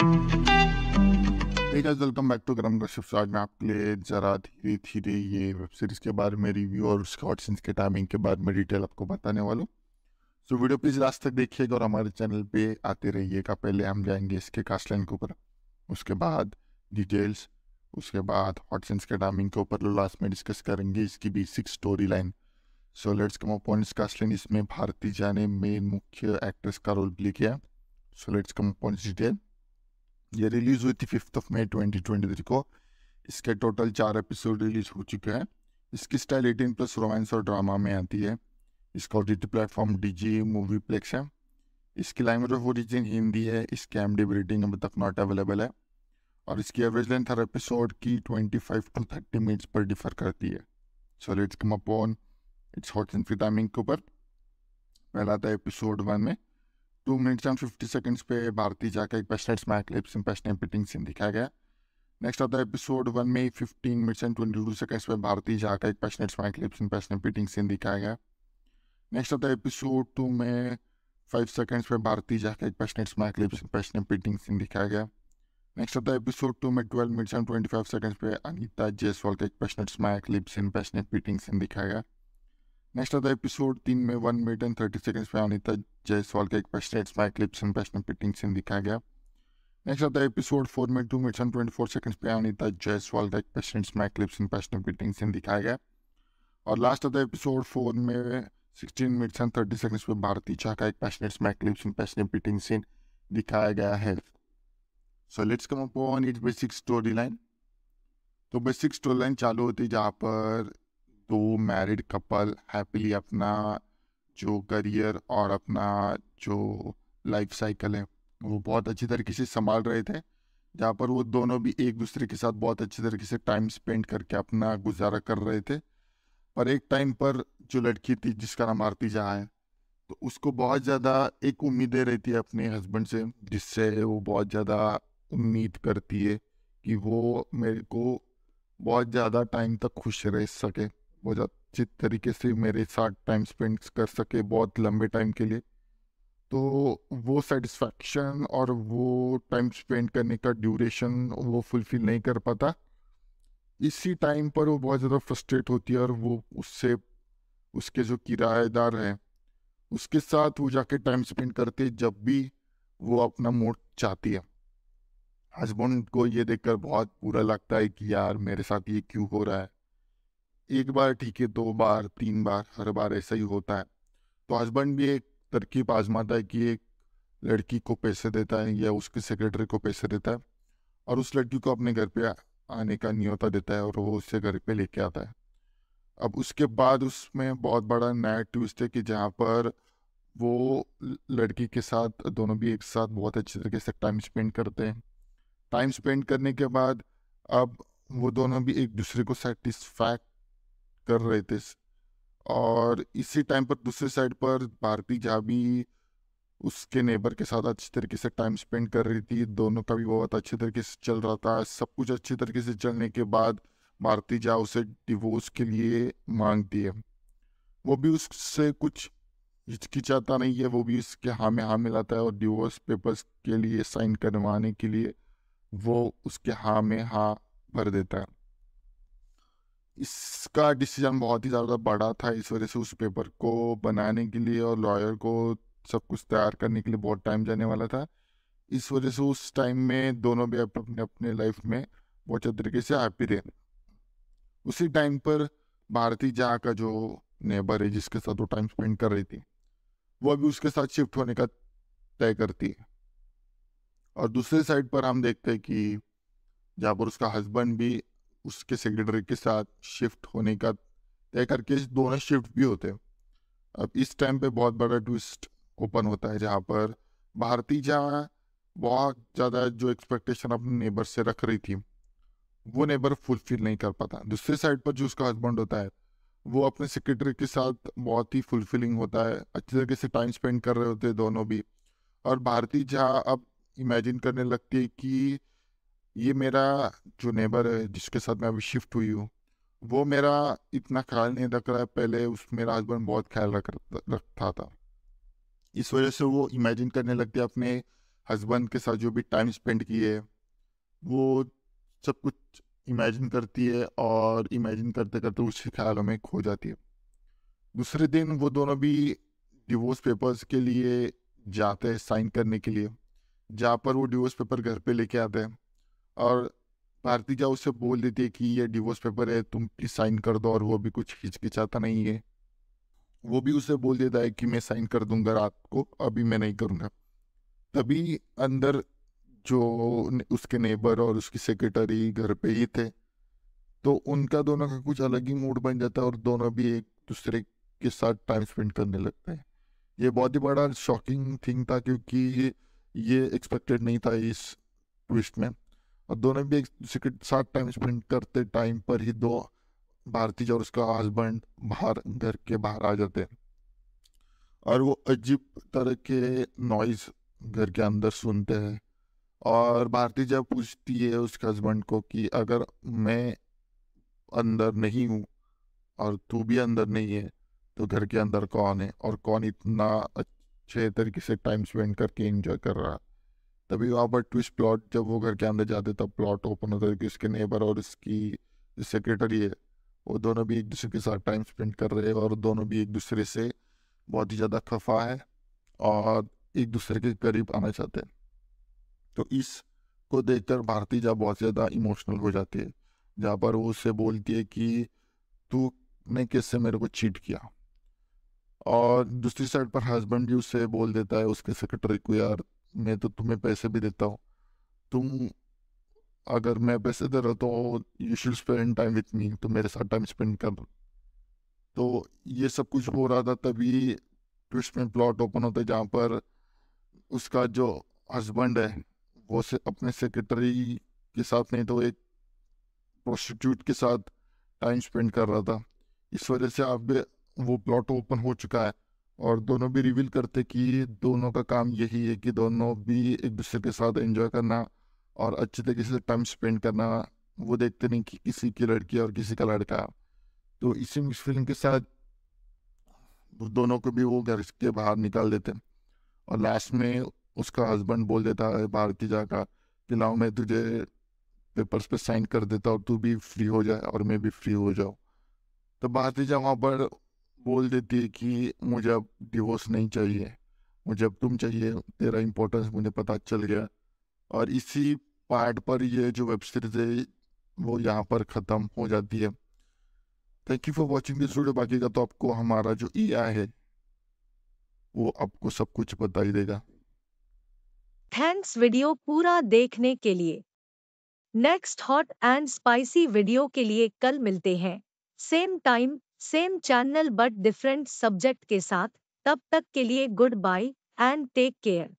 Hey guys, welcome back to Garam gossips. आज मैं आपके लिए ज़रा धीरे धीरे ये वेब सीरीज़ के बारे में रिव्यू और उसके ऑडिशंस के टाइमिंग के बारे में डिटेल आपको बताने वाला हूँ। सो वीडियो प्लीज़ लास्ट तक देखिएगा और हमारे चैनल पे आते रहिएगा। पहले हम जाएंगे इसके कास्ट लाइन के ऊपर, उसके बाद डिटेल्स, उसके बाद ऑडिशंस के टाइमिंग के ऊपर लास्ट में डिस्कस करेंगे इसकी basic story line. So let's come upon इस कास्ट लाइन। इसमें भारती जा ने मेन मुख्य एक्ट्रेस का रोल प्ले किया। सो लेट्स कम अपॉन डिटेल। ये रिलीज हुई थी 5 मई 2023 को। इसके टोटल 4 एपिसोड रिलीज हो चुके हैं। इसकी स्टाइल 18+ रोमांस और ड्रामा में आती है। इसका OTT platform DG movieplex है। इसकी लैंग्वेज ऑफ ओरिजिन हिंदी है। इसकी IMDb रेटिंग अभी तक नॉट अवेलेबल है और इसकी एवरेज लेंथ हर एपिसोड की 25 to 30 मिनट्स पर डिफर करती है। So let's come upon it's hot and free timing के ऊपर। पहला था एपिसोड 1 में 2 मिनट्स एंड 50 सेकंड्स पे भारती जाकर एक passionate smack lips and passionate petting scene दिखाया गया। नेक्स्ट आता है एपिसोड 1 में 15 मिनट्स एंड 22 सेकंड्स पे भारती जाकर एक passionate smack lips and passionate petting scene दिखाया गया। नेक्स्ट आता है एपिसोड 2 में 5 सेकंड्स पे भारती जाकर एक passionate smack lips and passionate petting scene दिखाया गया। नेक्स्ट आता है एपिसोड 2 में 12 मिनट्स एंड 25 सेकंड्स पे अनीता जायसवाल का एक passionate smack lips and passionate petting scene दिखाया गया। नेक्स्ट आता है एपिसोड 3 में 1 मिनट एंड 30 सेकंड्स पे अनीता जायसवाल का एक passionate smack lips and passionate petting scene दिखाया गया। नेक्स्ट आता है एपिसोड 4 में 2 मिनट्स एंड 24 सेकंड्स पे अनीता जायसवाल का एक passionate smack lips and passionate petting scene दिखाया गया। और लास्ट आता है एपिसोड 4 में 16 मिनट्स एंड 30 सेकंड्स पे भारती झा का एक passionate smack lips and passionate petting scene दिखाया गया है। So let's come upon its basic story line. तो बेसिक स्टोरी लाइन चालू होती है जहाँ पर 2 मैरिड कपल हैप्पीली अपना जो करियर और अपना जो लाइफ साइकिल है वो बहुत अच्छी तरीके से संभाल रहे थे, जहाँ पर वो दोनों भी एक दूसरे के साथ बहुत अच्छी तरीके से टाइम स्पेंड करके अपना गुजारा कर रहे थे। पर एक टाइम पर जो लड़की थी जिसका नाम आरती झा है, तो उसको बहुत ज़्यादा एक उम्मीदें रहती है अपने हस्बैंड से, जिससे वो बहुत ज़्यादा उम्मीद करती है कि वो मेरे को बहुत ज़्यादा टाइम तक खुश रह सके, बहुत अच्छी तरीके से मेरे साथ टाइम स्पेंड कर सके बहुत लंबे टाइम के लिए। तो वो सेटिस्फैक्शन और वो टाइम स्पेंड करने का ड्यूरेशन वो फुलफिल नहीं कर पाता। इसी टाइम पर वो बहुत ज़्यादा फ्रस्ट्रेट होती है और वो उससे उसके जो किराएदार हैं उसके साथ वो जाके टाइम स्पेंड करते जब भी वो अपना मूड चाहती है। हस्बैंड को ये देखकर बहुत बुरा लगता है कि यार मेरे साथ ये क्यों हो रहा है। एक बार ठीक है, 2 बार 3 बार, हर बार ऐसा ही होता है। तो हस्बैंड भी एक तरकीब आजमाता है कि एक लड़की को पैसे देता है या उसके सेक्रेटरी को पैसे देता है और उस लड़की को अपने घर पे आने का न्योता देता है और वो उससे घर पे लेके आता है। अब उसके बाद उसमें बहुत बड़ा नया ट्विस्ट है कि जहाँ पर वो लड़की के साथ दोनों भी एक साथ बहुत अच्छी तरीके से टाइम स्पेंड करते हैं। टाइम स्पेंड करने के बाद अब वो दोनों भी एक दूसरे को सेटिस्फैक्ट कर रहे थे। और इसी टाइम पर दूसरी साइड पर भारती झा भी उसके नेबर के साथ अच्छी तरीके से टाइम स्पेंड कर रही थी। दोनों का भी बहुत अच्छे तरीके से चल रहा था। सब कुछ अच्छी तरीके से चलने के बाद भारती झा उसे डिवोर्स के लिए मांगती है। वो भी उससे कुछ हिचकिचाता नहीं है, वो भी उसके हाँ में हाँ मिलाता है और डिवोर्स पेपर्स के लिए साइन करवाने के लिए वो उसके हाँ में हाँ भर देता है। इसका डिसीजन बहुत ही ज़्यादा बड़ा था, इस वजह से उस पेपर को बनाने के लिए और लॉयर को सब कुछ तैयार करने के लिए बहुत टाइम जाने वाला था। इस वजह से उस टाइम में दोनों भी अपने अपने लाइफ में बहुत अच्छे तरीके से हैप्पी रहे। उसी टाइम पर भारती झा का जो नेबर है जिसके साथ वो टाइम स्पेंड कर रही थी, वो अभी उसके साथ शिफ्ट होने का तय करती है। और दूसरे साइड पर हम देखते हैं कि जहाँ पर उसका हस्बैंड भी उसके सेक्रेटरी के साथ शिफ्ट होने का तय करके दोनों शिफ्ट भी होते हैं। अब इस टाइम पे बहुत बड़ा ट्विस्ट ओपन होता है जहाँ पर भारती झा बहुत ज़्यादा जो एक्सपेक्टेशन अपने नेबर से रख रही थी वो नेबर फुलफिल नहीं कर पाता। दूसरे साइड पर जो उसका हस्बैंड होता है वो अपने सेक्रेटरी के साथ बहुत ही फुलफिलिंग होता है, अच्छी तरीके से टाइम स्पेंड कर रहे होते हैं दोनों भी। और भारती झा अब इमेजिन करने लगती है कि ये मेरा जो नेबर है जिसके साथ मैं अभी शिफ्ट हुई हूँ वो मेरा इतना ख्याल नहीं रख रहा है, पहले उस मेरा हस्बैंड बहुत ख्याल रखता था। इस वजह से वो इमेजिन करने लगती है अपने हस्बैंड के साथ जो भी टाइम स्पेंड किए वो सब कुछ इमेजिन करती है और इमेजिन करते करते उसके ख्यालों में खो जाती है। दूसरे दिन वो दोनों भी डिवोर्स पेपर्स के लिए जाते हैं साइन करने के लिए, जहाँ पर वो डिवोर्स पेपर घर पे लेके आते हैं और भारती जा उससे बोल देती है कि ये डिवोर्स पेपर है, तुम प्लीज साइन कर दो, और वो भी कुछ हिचकिचाता नहीं है। वो भी उसे बोल देता है कि मैं साइन कर दूंगा रात को, अभी मैं नहीं करूंगा। तभी अंदर जो उसके नेबर और उसकी सेक्रेटरी घर पे ही थे, तो उनका दोनों का कुछ अलग ही मूड बन जाता है और दोनों भी एक दूसरे के साथ टाइम स्पेंड करने लगते हैं। ये बहुत ही बड़ा शॉकिंग थिंग था, क्योंकि ये एक्सपेक्टेड नहीं था इस ट्विस्ट में। और दोनों भी एक दूसरे के साथ टाइम स्पेंड करते टाइम पर ही दो भारतीय और उसका हस्बैंड बाहर, घर के बाहर आ जाते हैं और वो अजीब तरह के नॉइज घर के अंदर सुनते हैं। और भारती जब पूछती है उसके हस्बैंड को कि अगर मैं अंदर नहीं हूँ और तू भी अंदर नहीं है, तो घर के अंदर कौन है और कौन इतना अच्छे तरीके से टाइम स्पेंड करके एंजॉय कर रहा है। तभी वहाँ पर ट्विस्ट प्लॉट, जब वो घर के अंदर जाते तब प्लॉट ओपन होता है कि उसके नेबर और उसकी सेक्रेटरी है, वो दोनों भी एक दूसरे के साथ टाइम स्पेंड कर रहे हैं और दोनों भी एक दूसरे से बहुत ही ज़्यादा खफा है और एक दूसरे के करीब आना चाहते हैं। तो इस को देखकर भारती जा बहुत ज़्यादा इमोशनल हो जाती है, जहाँ पर वो उससे बोलती है कि तूने कैसे मेरे को चीट किया। और दूसरी साइड पर हस्बैंड भी उससे बोल देता है उसके सेक्रेटरी को, यार मैं तो तुम्हें पैसे भी देता हूँ, तुम अगर मैं पैसे दे रहा हूँ तो you should spend time with me, तो मेरे साथ टाइम स्पेंड कर। तो ये सब कुछ हो रहा था, तभी ट्विस्ट में प्लॉट ओपन होता है, जहाँ पर उसका जो हस्बैंड है वो से अपने सेक्रेटरी के साथ नहीं तो एक प्रोस्टिट्यूट के साथ टाइम स्पेंड कर रहा था। इस वजह से अब वो प्लॉट ओपन हो चुका है और दोनों भी रिवील करते कि दोनों का काम यही है कि दोनों भी एक दूसरे के साथ एंजॉय करना और अच्छे तरीके से टाइम स्पेंड करना। वो देखते नहीं कि किसी की लड़की और किसी का लड़का। तो इसी मिक्स फीलिंग के साथ वो दोनों को भी वो घर के बाहर निकाल देते हैं और लास्ट में उसका हस्बैंड बोल देता है भारती जा का कि लाओ मैं तुझे पेपर्स पे साइन कर देता हूँ, तू भी फ्री हो जाए और मैं भी फ्री हो जाऊँ। तो भारती जा वहाँ पर बोल देती है कि मुझे अब डिवोर्स नहीं चाहिए, मुझे अब तुम चाहिए, तेरा इम्पोर्टेंस मुझे पता चल गया। और इसी पार्ट पर ये जो वेब सीरीज है वो यहाँ पर ख़त्म हो जाती है। Thank you for watching this video. बाकी का तो आपको हमारा जो AI है वो आपको सब कुछ बता ही देगा। थैंक्स वीडियो पूरा देखने के लिए। Next hot and spicy video के लिए कल मिलते हैं, same time same channel but different subject के साथ। तब तक के लिए goodbye and take care.